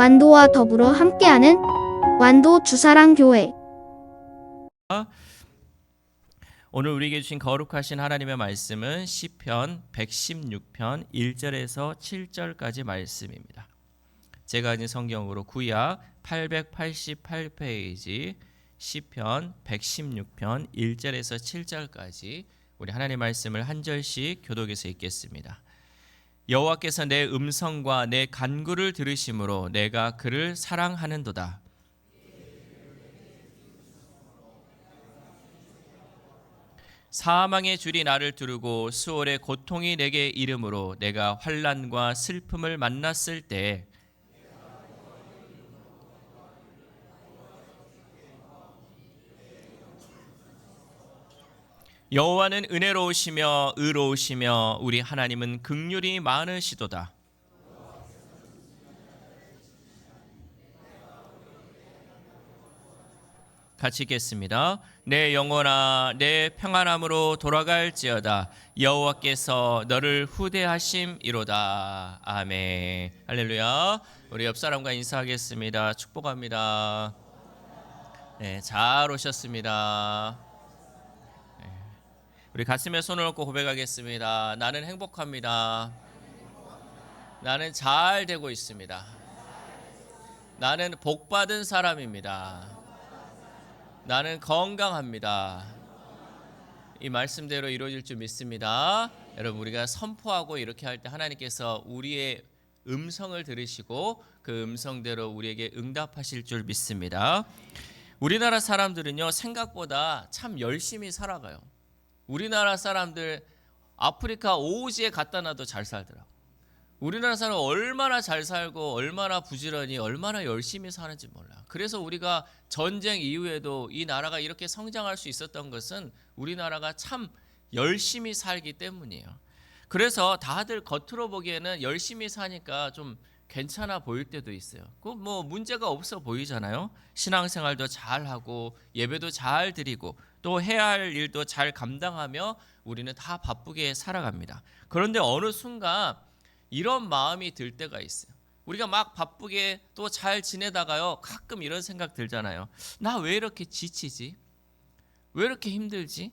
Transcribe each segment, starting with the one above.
완도와 더불어 함께하는 완도 주사랑교회. 오늘 우리에게 주신 거룩하신 하나님의 말씀은 시편 116편 1절에서 7절까지 말씀입니다. 제가 가진 성경으로 구약 888페이지 시편 116편 1절에서 7절까지 우리 하나님의 말씀을 한 절씩 교독해서 읽겠습니다. 여호와께서 내 음성과 내 간구를 들으심으로 내가 그를 사랑하는도다. 사망의 줄이 나를 두르고 수월의 고통이 내게 이름으로 내가 환난과 슬픔을 만났을 때 여호와는 은혜로우시며 의로우시며 우리 하나님은 긍휼이 많으시도다. 같이 읽겠습니다. 내 영혼아 내 평안함으로 돌아갈지어다. 여호와께서 너를 후대하심이로다. 아멘. 할렐루야. 우리 옆 사람과 인사하겠습니다. 축복합니다. 네, 잘 오셨습니다. 우리 가슴에 손을 얹고 고백하겠습니다. 나는 행복합니다. 나는 잘 되고 있습니다. 나는 복받은 사람입니다. 나는 건강합니다. 이 말씀대로 이루어질 줄 믿습니다. 여러분, 우리가 선포하고 이렇게 할 때 하나님께서 우리의 음성을 들으시고 그 음성대로 우리에게 응답하실 줄 믿습니다. 우리나라 사람들은요, 생각보다 참 열심히 살아가요. 우리나라 사람들 아프리카 오지에 갖다 놔도 잘 살더라고. 우리나라 사람 얼마나 잘 살고 얼마나 부지런히 얼마나 열심히 사는지 몰라. 그래서 우리가 전쟁 이후에도 이 나라가 이렇게 성장할 수 있었던 것은 우리나라가 참 열심히 살기 때문이에요. 그래서 다들 겉으로 보기에는 열심히 사니까 좀 괜찮아 보일 때도 있어요. 그 뭐 문제가 없어 보이잖아요. 신앙생활도 잘 하고 예배도 잘 드리고 또 해야 할 일도 잘 감당하며 우리는 다 바쁘게 살아갑니다. 그런데 어느 순간 이런 마음이 들 때가 있어요. 우리가 막 바쁘게 또 잘 지내다가요, 가끔 이런 생각 들잖아요. 나 왜 이렇게 지치지? 왜 이렇게 힘들지?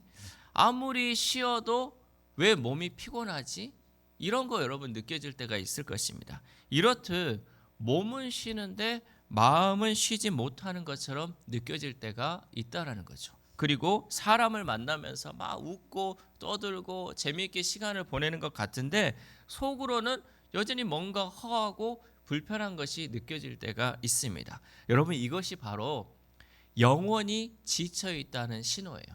아무리 쉬어도 왜 몸이 피곤하지? 이런 거 여러분 느껴질 때가 있을 것입니다. 이렇듯 몸은 쉬는데 마음은 쉬지 못하는 것처럼 느껴질 때가 있다라는 거죠. 그리고 사람을 만나면서 막 웃고 떠들고 재미있게 시간을 보내는 것 같은데 속으로는 여전히 뭔가 허하고 불편한 것이 느껴질 때가 있습니다. 여러분, 이것이 바로 영혼이 지쳐 있다는 신호예요.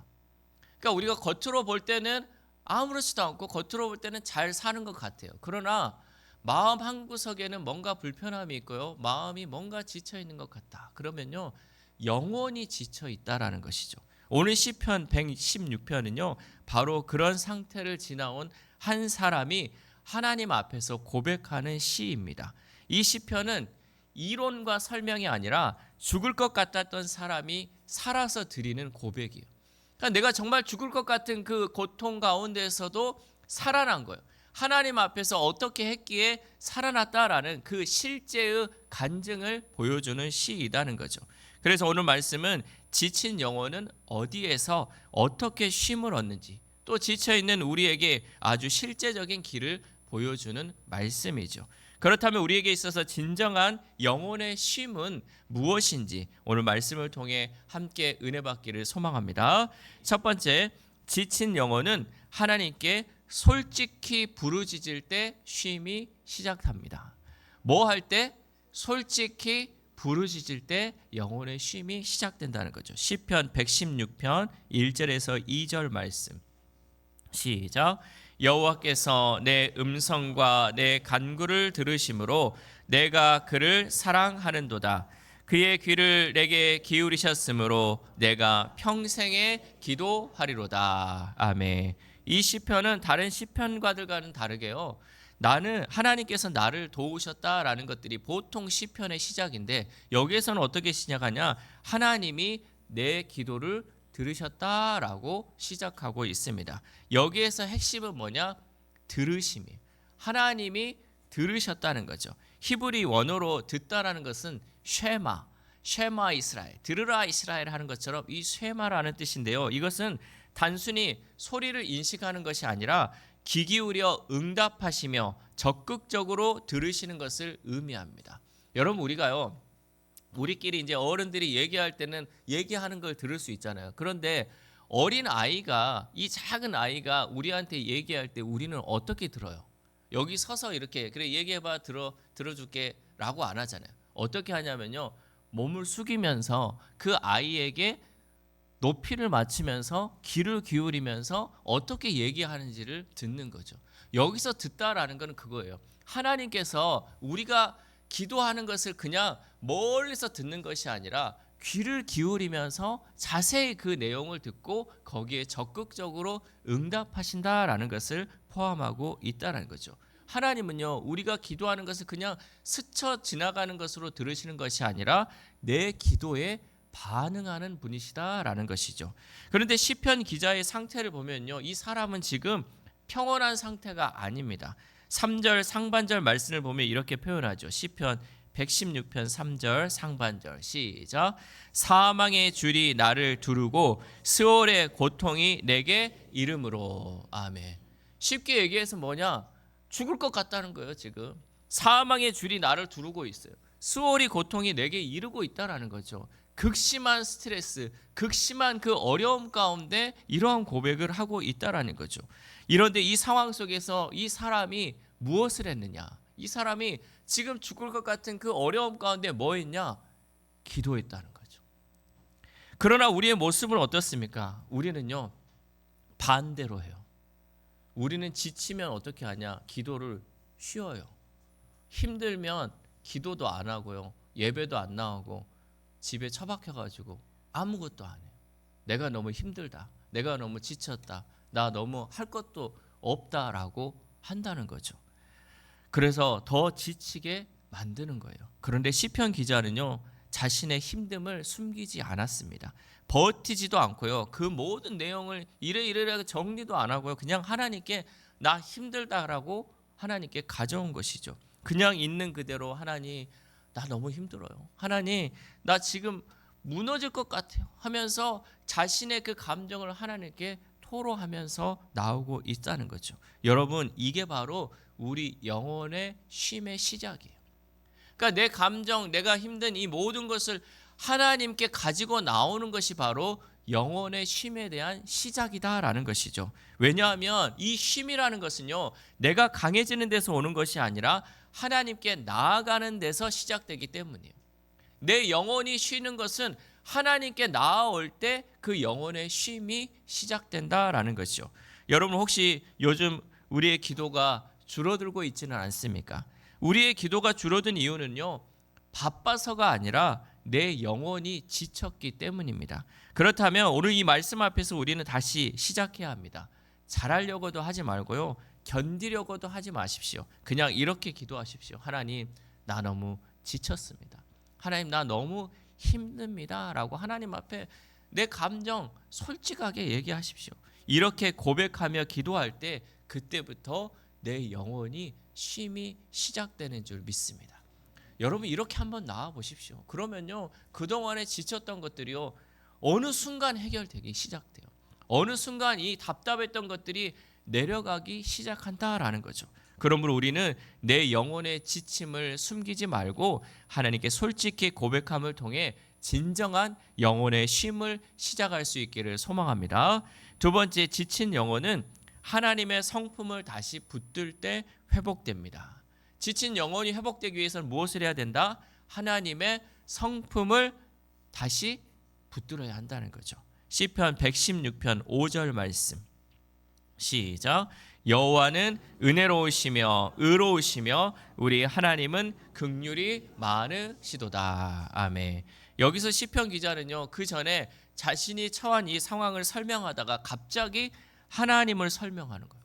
그러니까 우리가 겉으로 볼 때는 아무렇지도 않고 겉으로 볼 때는 잘 사는 것 같아요. 그러나 마음 한구석에는 뭔가 불편함이 있고요. 마음이 뭔가 지쳐 있는 것 같다. 그러면요, 영혼이 지쳐 있다라는 것이죠. 오늘 시편 116편은요, 바로 그런 상태를 지나온 한 사람이 하나님 앞에서 고백하는 시입니다. 이 시편은 이론과 설명이 아니라 죽을 것 같았던 사람이 살아서 드리는 고백이에요. 그러니까 내가 정말 죽을 것 같은 그 고통 가운데에서도 살아난 거예요. 하나님 앞에서 어떻게 했기에 살아났다라는 그 실제의 간증을 보여주는 시이다는 거죠. 그래서 오늘 말씀은 지친 영혼은 어디에서 어떻게 쉼을 얻는지, 또 지쳐있는 우리에게 아주 실제적인 길을 보여주는 말씀이죠. 그렇다면 우리에게 있어서 진정한 영혼의 쉼은 무엇인지 오늘 말씀을 통해 함께 은혜 받기를 소망합니다. 첫 번째, 지친 영혼은 하나님께 솔직히 부르짖을 때 쉼이 시작합니다. 뭐 할 때? 솔직히 부르짖을 때 영혼의 쉼이 시작된다는 거죠. 시편 116편 1절에서 2절 말씀. 시작. 여호와께서 내 음성과 내 간구를 들으심으로 내가 그를 사랑하는도다. 그의 귀를 내게 기울이셨으므로 내가 평생에 기도하리로다. 아멘. 이 시편은 다른 시편과들과는 다르게요, 나는 하나님께서 나를 도우셨다라는 것들이 보통 시편의 시작인데, 여기에서는 어떻게 시작하냐? 하나님이 내 기도를 들으셨다라고 시작하고 있습니다. 여기에서 핵심은 뭐냐? 들으심이에요. 하나님이 들으셨다는 거죠. 히브리 원어로 듣다라는 것은 쉐마 이스라엘, 들으라 이스라엘 하는 것처럼 이 쉐마라는 뜻인데요. 이것은 단순히 소리를 인식하는 것이 아니라 귀 기울여 응답하시며 적극적으로 들으시는 것을 의미합니다. 여러분, 우리끼리 이제 어른들이 얘기할 때는 얘기하는 걸 들을 수 있잖아요. 그런데 어린 아이가, 이 작은 아이가 우리한테 얘기할 때 우리는 어떻게 들어요? 여기 서서 이렇게 그래 얘기해봐, 들어줄게 라고 안 하잖아요. 어떻게 하냐면요, 몸을 숙이면서 그 아이에게 높이를 맞추면서 귀를 기울이면서 어떻게 얘기하는지를 듣는 거죠. 여기서 듣다라는 것은 그거예요. 하나님께서 우리가 기도하는 것을 그냥 멀리서 듣는 것이 아니라 귀를 기울이면서 자세히 그 내용을 듣고 거기에 적극적으로 응답하신다라는 것을 포함하고 있다는 거죠. 하나님은요, 우리가 기도하는 것을 그냥 스쳐 지나가는 것으로 들으시는 것이 아니라 내 기도에 반응하는 분이시다라는 것이죠. 그런데 시편 기자의 상태를 보면요, 이 사람은 지금 평온한 상태가 아닙니다. 3절 상반절 말씀을 보면 이렇게 표현하죠. 시편 116편 3절 상반절 시작. 사망의 줄이 나를 두르고 스올의 고통이 내게 이름으로. 아멘. 쉽게 얘기해서 뭐냐? 죽을 것 같다는 거예요. 지금 사망의 줄이 나를 두르고 있어요. 스올이 고통이 내게 이르고 있다라는 거죠. 극심한 스트레스, 극심한 그 어려움 가운데 이러한 고백을 하고 있다라는 거죠. 이런데 이 상황 속에서 이 사람이 무엇을 했느냐? 이 사람이 지금 죽을 것 같은 그 어려움 가운데 뭐 했냐? 기도했다는 거죠. 그러나 우리의 모습은 어떻습니까? 우리는요, 반대로 해요. 우리는 지치면 어떻게 하냐? 기도를 쉬어요. 힘들면 기도도 안 하고요, 예배도 안 나오고 집에 처박혀가지고 아무것도 안 해요. 내가 너무 힘들다, 내가 너무 지쳤다, 나 너무 할 것도 없다라고 한다는 거죠. 그래서 더 지치게 만드는 거예요. 그런데 시편 기자는요, 자신의 힘듦을 숨기지 않았습니다. 버티지도 않고요, 그 모든 내용을 이래이래 정리도 안 하고요, 그냥 하나님께 나 힘들다라고 하나님께 가져온 것이죠. 그냥 있는 그대로 하나님, 나 너무 힘들어요, 하나님 나 지금 무너질 것 같아요 하면서 자신의 그 감정을 하나님께 토로하면서 나오고 있다는 거죠. 여러분, 이게 바로 우리 영혼의 쉼의 시작이에요. 그러니까 내 감정, 내가 힘든 이 모든 것을 하나님께 가지고 나오는 것이 바로 영혼의 쉼에 대한 시작이다라는 것이죠. 왜냐하면 이 쉼이라는 것은요, 내가 강해지는 데서 오는 것이 아니라 하나님께 나아가는 데서 시작되기 때문이에요. 내 영혼이 쉬는 것은 하나님께 나아올 때 그 영혼의 쉼이 시작된다라는 것이죠. 여러분, 혹시 요즘 우리의 기도가 줄어들고 있지는 않습니까? 우리의 기도가 줄어든 이유는요, 바빠서가 아니라 내 영혼이 지쳤기 때문입니다. 그렇다면 오늘 이 말씀 앞에서 우리는 다시 시작해야 합니다. 잘하려고도 하지 말고요, 견디려고도 하지 마십시오. 그냥 이렇게 기도하십시오. 하나님, 나 너무 지쳤습니다. 하나님, 나 너무 힘듭니다 라고 하나님 앞에 내 감정 솔직하게 얘기하십시오. 이렇게 고백하며 기도할 때 그때부터 내 영혼이 쉼이 시작되는 줄 믿습니다. 여러분, 이렇게 한번 나와 보십시오. 그러면요, 그동안에 지쳤던 것들이요, 어느 순간 해결되기 시작돼요. 어느 순간 이 답답했던 것들이 내려가기 시작한다라는 거죠. 그러므로 우리는 내 영혼의 지침을 숨기지 말고 하나님께 솔직히 고백함을 통해 진정한 영혼의 쉼을 시작할 수 있기를 소망합니다. 두 번째, 지친 영혼은 하나님의 성품을 다시 붙들 때 회복됩니다. 지친 영혼이 회복되기 위해서는 무엇을 해야 된다? 하나님의 성품을 다시 붙들어야 한다는 거죠. 시편 116편 5절 말씀 시작. 여호와는 은혜로우시며 의로우시며 우리 하나님은 긍휼이 많으시도다. 아멘. 여기서 시편 기자는요, 그 전에 자신이 처한 이 상황을 설명하다가 갑자기 하나님을 설명하는 거예요.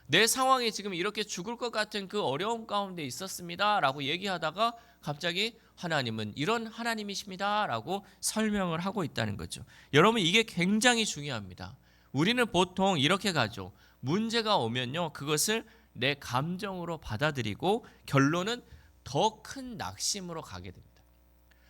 내 상황이 지금 이렇게 죽을 것 같은 그 어려움 가운데 있었습니다 라고 얘기하다가 갑자기 하나님은 이런 하나님이십니다 라고 설명을 하고 있다는 거죠. 여러분, 이게 굉장히 중요합니다. 우리는 보통 이렇게 가죠. 문제가 오면요, 그것을 내 감정으로 받아들이고 결론은 더 큰 낙심으로 가게 됩니다.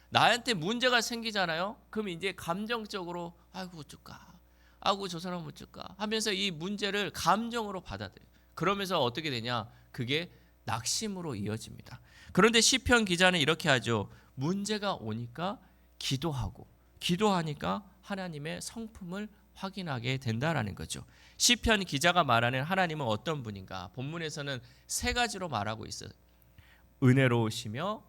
나한테 문제가 생기잖아요. 그럼 이제 감정적으로 아이고 어쩔까, 아이고 저 사람 어쩔까 하면서 이 문제를 감정으로 받아들여요. 그러면서 어떻게 되냐? 그게 낙심으로 이어집니다. 그런데 시편 기자는 이렇게 하죠. 문제가 오니까 기도하니까 하나님의 성품을 확인하게 된다라는 거죠. 시편 기자가 말하는 하나님은 어떤 분인가? 본문에서는 세 가지로 말하고 있어요. 은혜로우시며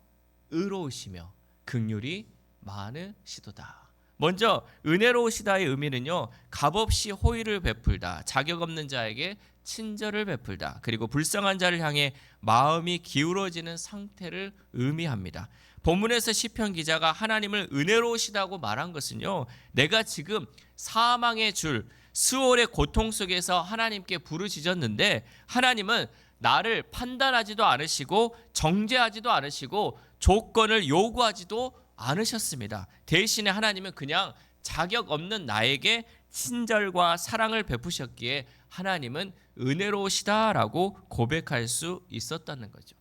의로우시며 긍휼이 많으시도다. 먼저 은혜로우시다의 의미는요, 값없이 호의를 베풀다, 자격 없는 자에게 친절을 베풀다, 그리고 불쌍한 자를 향해 마음이 기울어지는 상태를 의미합니다. 본문에서 시편 기자가 하나님을 은혜로우시다고 말한 것은요, 내가 지금 사망의 줄 스올의 고통 속에서 하나님께 부르짖었는데 하나님은 나를 판단하지도 않으시고 정죄하지도 않으시고 조건을 요구하지도 않으셨습니다. 대신에 하나님은 그냥 자격 없는 나에게 친절과 사랑을 베푸셨기에 하나님은 은혜로우시다라고 고백할 수 있었다는 거죠.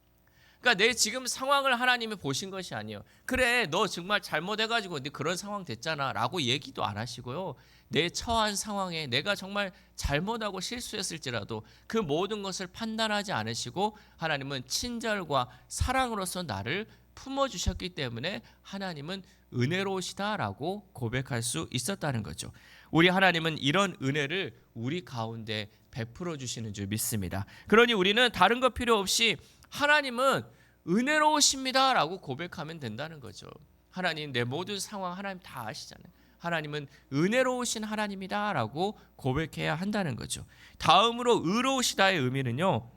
그러니까 내 지금 상황을 하나님이 보신 것이 아니에요. 그래, 너 정말 잘못해가지고 네 그런 상황 됐잖아 라고 얘기도 안 하시고요, 내 처한 상황에 내가 정말 잘못하고 실수했을지라도 그 모든 것을 판단하지 않으시고 하나님은 친절과 사랑으로서 나를 품어주셨기 때문에 하나님은 은혜로우시다라고 고백할 수 있었다는 거죠. 우리 하나님은 이런 은혜를 우리 가운데 베풀어 주시는 줄 믿습니다. 그러니 우리는 다른 것 필요 없이 하나님은 은혜로우십니다라고 고백하면 된다는 거죠. 하나님, 내 모든 상황 하나님 다 아시잖아요. 하나님은 은혜로우신 하나님이다라고 고백해야 한다는 거죠. 다음으로 의로우시다의 의미는요,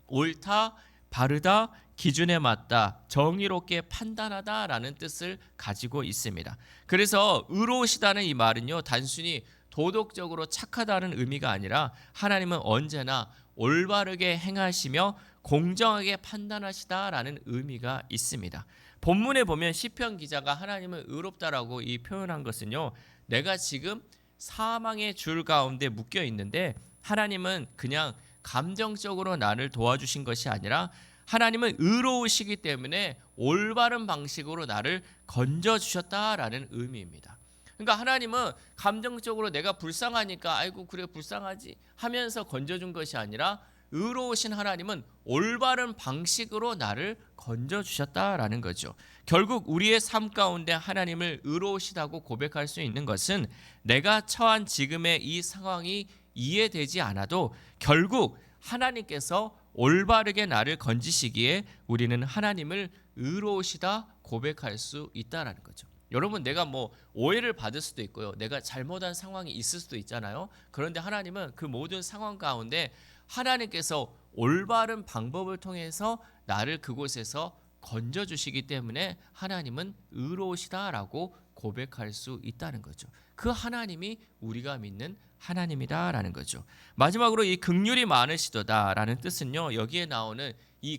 옳다, 바르다, 기준에 맞다, 정의롭게 판단하다라는 뜻을 가지고 있습니다. 그래서 의로우시다는 이 말은요, 단순히 도덕적으로 착하다는 의미가 아니라 하나님은 언제나 올바르게 행하시며 공정하게 판단하시다라는 의미가 있습니다. 본문에 보면 시편 기자가 하나님을 의롭다라고 이 표현한 것은요, 내가 지금 사망의 줄 가운데 묶여 있는데 하나님은 그냥 감정적으로 나를 도와주신 것이 아니라 하나님은 의로우시기 때문에 올바른 방식으로 나를 건져주셨다라는 의미입니다. 그러니까 하나님은 감정적으로 내가 불쌍하니까 아이고 그래 불쌍하지 하면서 건져준 것이 아니라 의로우신 하나님은 올바른 방식으로 나를 건져주셨다라는 거죠. 결국 우리의 삶 가운데 하나님을 의로우시다고 고백할 수 있는 것은 내가 처한 지금의 이 상황이 이해되지 않아도 결국 하나님께서 올바르게 나를 건지시기에 우리는 하나님을 의로우시다 고백할 수 있다라는 거죠. 여러분, 내가 뭐 오해를 받을 수도 있고요, 내가 잘못한 상황이 있을 수도 있잖아요. 그런데 하나님은 그 모든 상황 가운데 하나님께서 올바른 방법을 통해서 나를 그곳에서 건져주시기 때문에 하나님은 의로우시다라고 고백할 수 있다는 거죠. 그 하나님이 우리가 믿는 하나님이다라는 거죠. 마지막으로 이 긍휼이 많으시도다라는 뜻은요, 여기에 나오는 이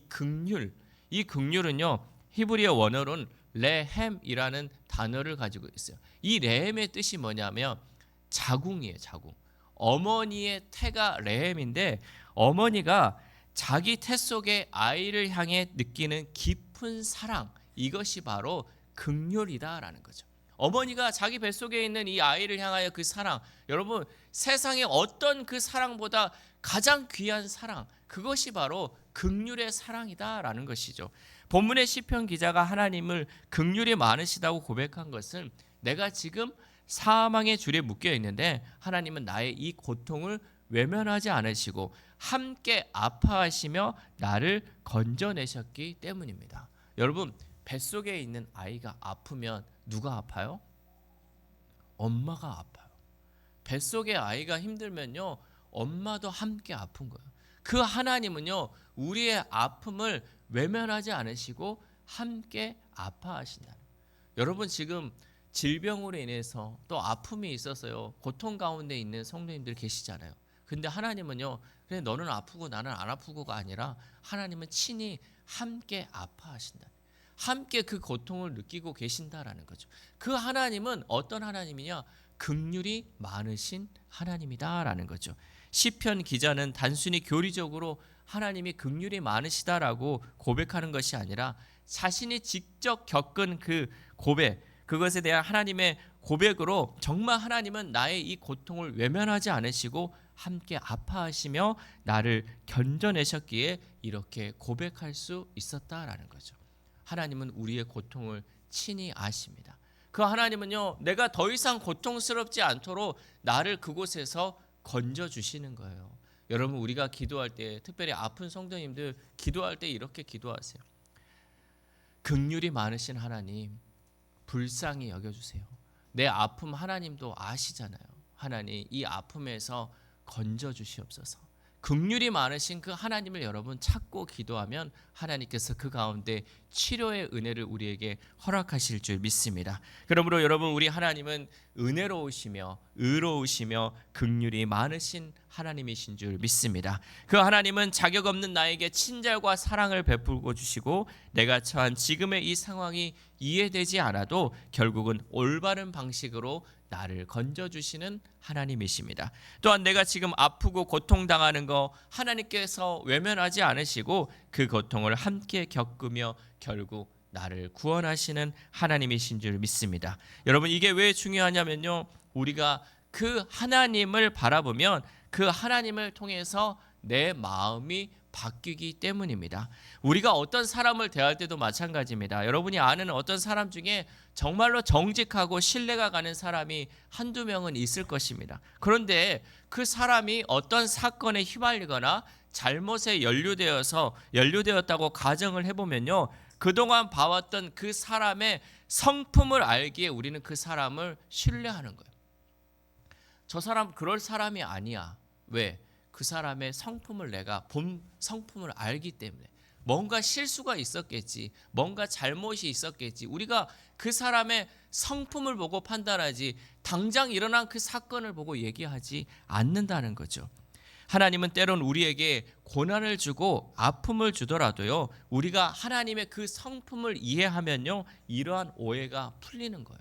긍휼은요 히브리어 원어로는 레헴이라는 단어를 가지고 있어요. 이 레헴의 뜻이 뭐냐면 자궁이에요. 자궁. 어머니의 태가 레헴인데 어머니가 자기 태 속의 아이를 향해 느끼는 깊은 사랑, 이것이 바로 긍휼이다라는 거죠. 어머니가 자기 뱃속에 있는 이 아이를 향하여 그 사랑, 여러분 세상에 어떤 그 사랑보다 가장 귀한 사랑, 그것이 바로 긍휼의 사랑이다라는 것이죠. 본문의 시편 기자가 하나님을 긍휼이 많으시다고 고백한 것은 내가 지금 사망의 줄에 묶여 있는데 하나님은 나의 이 고통을 외면하지 않으시고 함께 아파하시며 나를 건져내셨기 때문입니다. 여러분, 뱃속에 있는 아이가 아프면 누가 아파요? 엄마가 아파요. 뱃속의 아이가 힘들면요, 엄마도 함께 아픈 거예요. 그 하나님은요, 우리의 아픔을 외면하지 않으시고 함께 아파하신다. 여러분, 지금 질병으로 인해서 또 아픔이 있어서요, 고통 가운데 있는 성도님들 계시잖아요. 근데 하나님은요, 그래 너는 아프고 나는 안 아프고가 아니라 하나님은 친히 함께 아파하신다. 함께 그 고통을 느끼고 계신다라는 거죠. 그 하나님은 어떤 하나님이냐? 긍휼이 많으신 하나님이다라는 거죠. 시편 기자는 단순히 교리적으로 하나님이 긍휼이 많으시다라고 고백하는 것이 아니라 자신이 직접 겪은 그 고백, 그것에 대한 하나님의 고백으로 정말 하나님은 나의 이 고통을 외면하지 않으시고 함께 아파하시며 나를 견뎌내셨기에 이렇게 고백할 수 있었다라는 거죠. 하나님은 우리의 고통을 친히 아십니다. 그 하나님은요, 내가 더 이상 고통스럽지 않도록 나를 그곳에서 건져주시는 거예요. 여러분, 우리가 기도할 때, 특별히 아픈 성도님들 기도할 때 이렇게 기도하세요. 긍휼이 많으신 하나님, 불쌍히 여겨주세요. 내 아픔 하나님도 아시잖아요. 하나님, 이 아픔에서 건져주시옵소서. 긍휼이 많으신 그 하나님을 여러분 찾고 기도하면 하나님께서 그 가운데 치료의 은혜를 우리에게 허락하실 줄 믿습니다. 그러므로 여러분, 우리 하나님은 은혜로우시며 의로우시며 긍휼이 많으신 하나님이신 줄 믿습니다. 그 하나님은 자격 없는 나에게 친절과 사랑을 베풀고 주시고 내가 처한 지금의 이 상황이 이해되지 않아도 결국은 올바른 방식으로 나를 건져주시는 하나님이십니다. 또한 내가 지금 아프고 고통당하는 거 하나님께서 외면하지 않으시고 그 고통을 함께 겪으며 결국 나를 구원하시는 하나님이신 줄 믿습니다. 여러분, 이게 왜 중요하냐면요, 우리가 그 하나님을 바라보면 그 하나님을 통해서 내 마음이 바뀌기 때문입니다. 우리가 어떤 사람을 대할 때도 마찬가지입니다. 여러분이 아는 어떤 사람 중에 정말로 정직하고 신뢰가 가는 사람이 한두 명은 있을 것입니다. 그런데 그 사람이 어떤 사건에 휘말리거나 잘못에 연루되었다고 가정을 해보면요, 그동안 봐왔던 그 사람의 성품을 알기에 우리는 그 사람을 신뢰하는 거예요. 저 사람 그럴 사람이 아니야. 왜? 그 사람의 성품을 내가 본 성품을 알기 때문에. 뭔가 실수가 있었겠지, 뭔가 잘못이 있었겠지. 우리가 그 사람의 성품을 보고 판단하지 당장 일어난 그 사건을 보고 얘기하지 않는다는 거죠. 하나님은 때론 우리에게 고난을 주고 아픔을 주더라도요, 우리가 하나님의 그 성품을 이해하면요, 이러한 오해가 풀리는 거예요.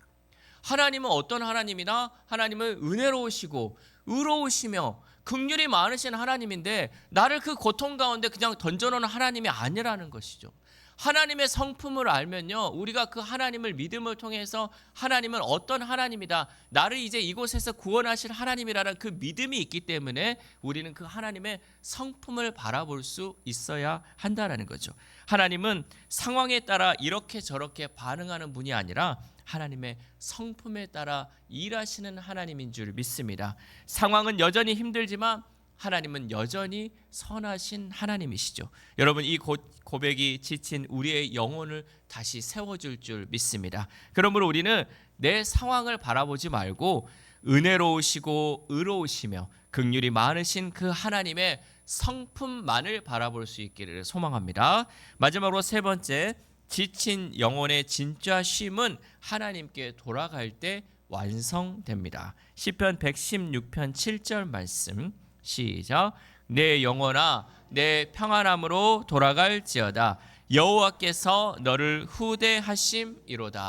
하나님은 어떤 하나님이나 하나님은 은혜로우시고 의로우시며 긍휼이 많으신 하나님인데 나를 그 고통 가운데 그냥 던져놓는 하나님이 아니라는 것이죠. 하나님의 성품을 알면요, 우리가 그 하나님을 믿음을 통해서 하나님은 어떤 하나님이다, 나를 이제 이곳에서 구원하실 하나님이라는 그 믿음이 있기 때문에 우리는 그 하나님의 성품을 바라볼 수 있어야 한다는 거죠. 하나님은 상황에 따라 이렇게 저렇게 반응하는 분이 아니라 하나님의 성품에 따라 일하시는 하나님인 줄 믿습니다. 상황은 여전히 힘들지만 하나님은 여전히 선하신 하나님이시죠. 여러분, 이 고백이 지친 우리의 영혼을 다시 세워줄 줄 믿습니다. 그러므로 우리는 내 상황을 바라보지 말고 은혜로우시고 의로우시며 긍휼이 많으신 그 하나님의 성품만을 바라볼 수 있기를 소망합니다. 마지막으로 세 번째, 지친 영혼의 진짜 쉼은 하나님께 돌아갈 때 완성됩니다. 시편 116편 7절 말씀 시작. 내 영혼아 내 평안함으로 돌아갈지어다 여호와께서 너를 후대하심이로다.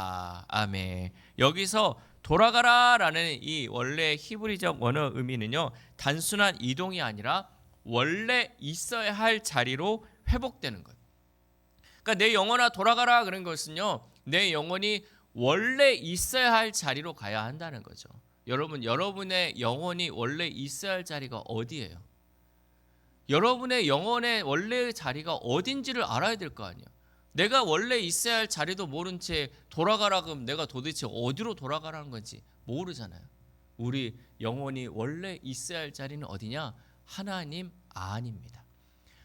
아멘. 여기서 돌아가라라는 이 원래 히브리적 원어 의미는요, 단순한 이동이 아니라 원래 있어야 할 자리로 회복되는 거예요. 그러니까 내 영혼아 돌아가라 그런 것은요, 내 영혼이 원래 있어야 할 자리로 가야 한다는 거죠. 여러분, 여러분의 영혼이 원래 있어야 할 자리가 어디예요? 여러분의 영혼의 원래의 자리가 어딘지를 알아야 될 거 아니에요. 내가 원래 있어야 할 자리도 모른 채 돌아가라 그러면 내가 도대체 어디로 돌아가라는 건지 모르잖아요. 우리 영혼이 원래 있어야 할 자리는 어디냐? 하나님 안입니다.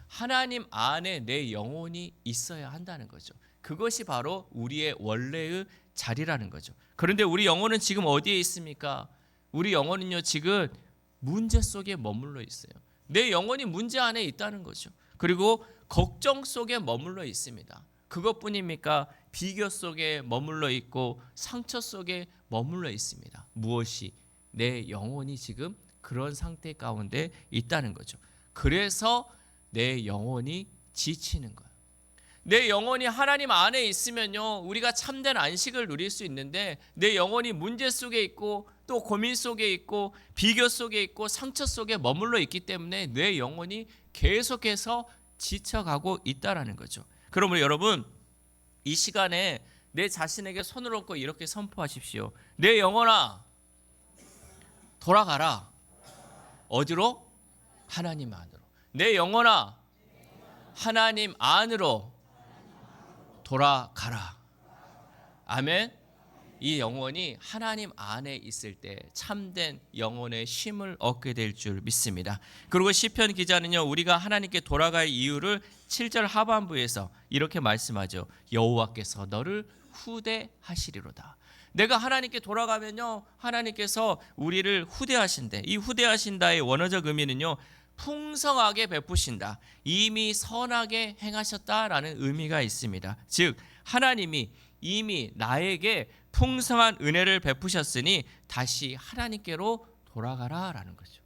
하나님 안에 내 영혼이 있어야 한다는 거죠. 그것이 바로 우리의 원래의 자리라는 거죠. 그런데 우리 영혼은 지금 어디에 있습니까? 우리 영혼은요, 지금 문제 속에 머물러 있어요. 내 영혼이 문제 안에 있다는 거죠. 그리고 걱정 속에 머물러 있습니다. 그것뿐입니까? 비교 속에 머물러 있고 상처 속에 머물러 있습니다. 무엇이? 내 영혼이 지금 그런 상태 가운데 있다는 거죠. 그래서 내 영혼이 지치는 거예요. 내 영혼이 하나님 안에 있으면요, 우리가 참된 안식을 누릴 수 있는데 내 영혼이 문제 속에 있고 또 고민 속에 있고 비교 속에 있고 상처 속에 머물러 있기 때문에 내 영혼이 계속해서 지쳐가고 있다라는 거죠. 그러므로 여러분, 이 시간에 내 자신에게 손을 얹고 이렇게 선포하십시오. 내 영혼아, 돌아가라. 어디로? 하나님 안으로. 내 영혼아, 하나님 안으로 돌아가라. 아멘. 이 영혼이 하나님 안에 있을 때 참된 영혼의 쉼을 얻게 될 줄 믿습니다. 그리고 시편 기자는요, 우리가 하나님께 돌아갈 이유를 7절 하반부에서 이렇게 말씀하죠. 여호와께서 너를 후대하시리로다. 내가 하나님께 돌아가면요, 하나님께서 우리를 후대하신대. 이 후대하신다의 원어적 의미는요, 풍성하게 베푸신다, 이미 선하게 행하셨다라는 의미가 있습니다. 즉 하나님이 이미 나에게 풍성한 은혜를 베푸셨으니 다시 하나님께로 돌아가라라는 거죠.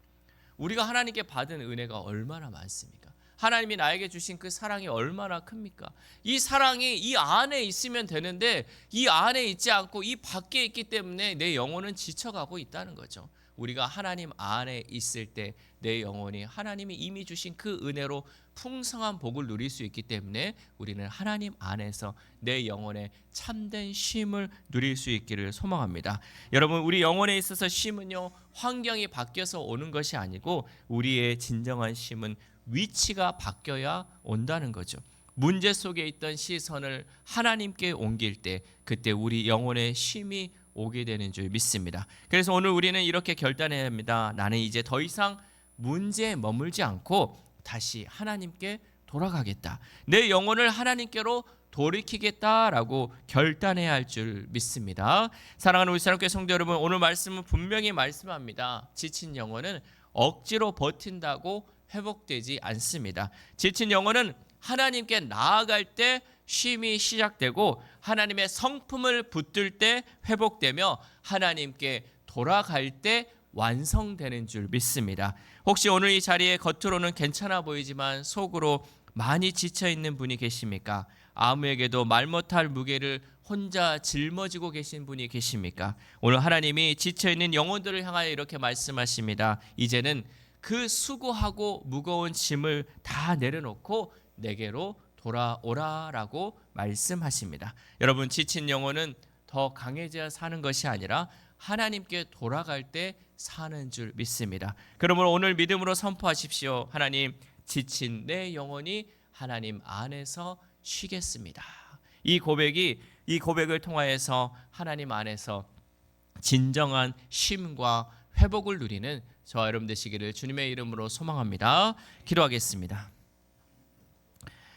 우리가 하나님께 받은 은혜가 얼마나 많습니까? 하나님이 나에게 주신 그 사랑이 얼마나 큽니까? 이 사랑이 이 안에 있으면 되는데 이 안에 있지 않고 이 밖에 있기 때문에 내 영혼은 지쳐가고 있다는 거죠. 우리가 하나님 안에 있을 때 내 영혼이 하나님이 이미 주신 그 은혜로 풍성한 복을 누릴 수 있기 때문에 우리는 하나님 안에서 내 영혼의 참된 쉼을 누릴 수 있기를 소망합니다. 여러분, 우리 영혼에 있어서 쉼은요, 환경이 바뀌어서 오는 것이 아니고 우리의 진정한 쉼은 위치가 바뀌어야 온다는 거죠. 문제 속에 있던 시선을 하나님께 옮길 때 그때 우리 영혼의 쉼이 오게 되는 줄 믿습니다. 그래서 오늘 우리는 이렇게 결단해야 합니다. 나는 이제 더 이상 문제에 머물지 않고 다시 하나님께 돌아가겠다. 내 영혼을 하나님께로 돌이키겠다라고 결단해야 할 줄 믿습니다. 사랑하는 우리 사랑교회 성도 여러분, 오늘 말씀은 분명히 말씀합니다. 지친 영혼은 억지로 버틴다고 회복되지 않습니다. 지친 영혼은 하나님께 나아갈 때 쉼이 시작되고 하나님의 성품을 붙들 때 회복되며 하나님께 돌아갈 때 완성되는 줄 믿습니다. 혹시 오늘 이 자리에 겉으로는 괜찮아 보이지만 속으로 많이 지쳐있는 분이 계십니까? 아무에게도 말 못할 무게를 혼자 짊어지고 계신 분이 계십니까? 오늘 하나님이 지쳐있는 영혼들을 향하여 이렇게 말씀하십니다. 이제는 그 수고하고 무거운 짐을 다 내려놓고 내게로 돌아오라라고 말씀하십니다. 여러분, 지친 영혼은 더 강해져야 사는 것이 아니라 하나님께 돌아갈 때 사는 줄 믿습니다. 그러므로 오늘 믿음으로 선포하십시오. 하나님, 지친 내 영혼이 하나님 안에서 쉬겠습니다. 이 고백을 통하여서 하나님 안에서 진정한 쉼과 회복을 누리는 저와 여러분 되시기를 주님의 이름으로 소망합니다. 기도하겠습니다.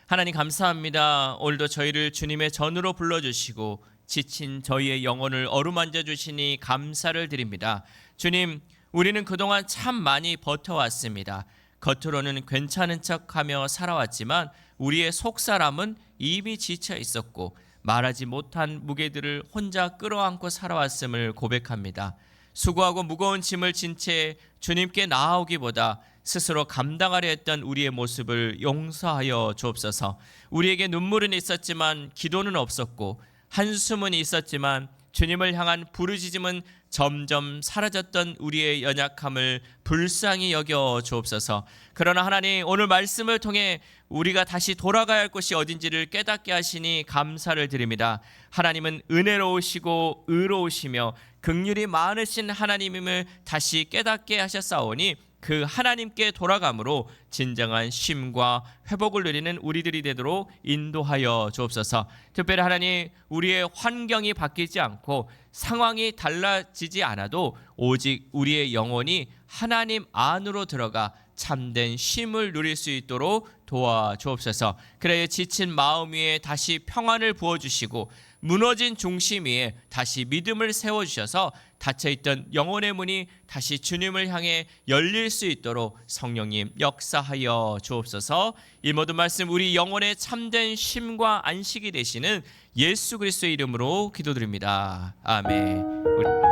하나님 감사합니다. 오늘도 저희를 주님의 전으로 불러주시고 지친 저희의 영혼을 어루만져 주시니 감사를 드립니다. 주님, 우리는 그동안 참 많이 버텨왔습니다. 겉으로는 괜찮은 척하며 살아왔지만 우리의 속사람은 이미 지쳐 있었고 말하지 못한 무게들을 혼자 끌어안고 살아왔음을 고백합니다. 수고하고 무거운 짐을 진 채 주님께 나아오기보다 스스로 감당하려 했던 우리의 모습을 용서하여 주옵소서. 우리에게 눈물은 있었지만 기도는 없었고 한숨은 있었지만 주님을 향한 부르짖음은 점점 사라졌던 우리의 연약함을 불쌍히 여겨 주옵소서. 그러나 하나님, 오늘 말씀을 통해 우리가 다시 돌아가야 할 곳이 어딘지를 깨닫게 하시니 감사를 드립니다. 하나님은 은혜로우시고 의로우시며 긍휼이 많으신 하나님임을 다시 깨닫게 하셨사오니 그 하나님께 돌아감으로 진정한 쉼과 회복을 누리는 우리들이 되도록 인도하여 주옵소서. 특별히 하나님, 우리의 환경이 바뀌지 않고 상황이 달라지지 않아도 오직 우리의 영혼이 하나님 안으로 들어가 참된 쉼을 누릴 수 있도록 도와주옵소서. 그래야 지친 마음 위에 다시 평안을 부어주시고 무너진 중심 위에 다시 믿음을 세워주셔서 닫혀있던 영혼의 문이 다시 주님을 향해 열릴 수 있도록 성령님 역사하여 주옵소서. 이 모든 말씀 우리 영혼의 참된 쉼과 안식이 되시는 예수 그리스도의 이름으로 기도드립니다. 아멘.